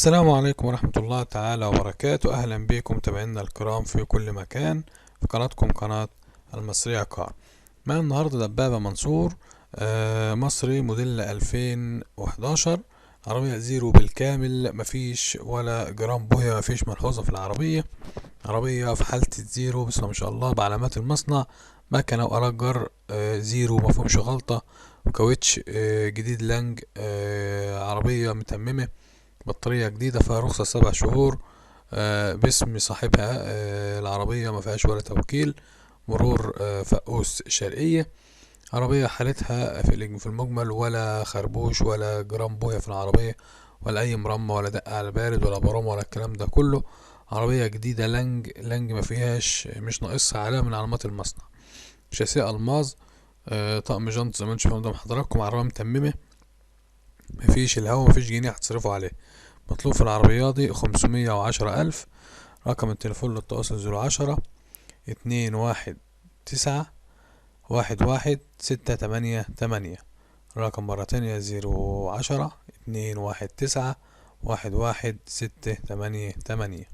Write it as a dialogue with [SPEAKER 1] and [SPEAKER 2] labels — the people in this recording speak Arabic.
[SPEAKER 1] السلام عليكم ورحمة الله تعالى وبركاته. أهلا بكم متابعينا الكرام في كل مكان في قناتكم قناة المصرية كار. معنا النهاردة دبابة منصور مصري موديل 2011، عربية زيرو بالكامل، مفيش ولا جرام بويا، مفيش ملحوظة في العربية. عربية في حالة الزيرو، بسم الله ما شاء الله، بعلامات المصنع. مكنة وأرجر زيرو، مفهومش غلطة. وكاوتش جديد لانج. عربية متممة، بطارية جديدة، فيها رخصة 7 شهور، باسم صاحبها. العربية ما فيهاش ولا توكيل، مرور فقوس شرقية. عربية حالتها في المجمل ولا خربوش ولا جرام بويا في العربية، ولا أي مرمى ولا دقة على بارد ولا برومة ولا الكلام ده كله. عربية جديدة لانج لانج، ما فيهاش، مش ناقصها علامة من علامات المصنع. شاسيه ألماظ. طقم جنط زي ما انتم شايفين قدام حضراتكم. عربية متممة، مفيش الهوا، مفيش جنيه هتصرفوا عليه. مطلوب في العربية دي 510 ألف. رقم التليفون للتواصل 010 219 11 688. رقم مرة تانية 010 219 11 688.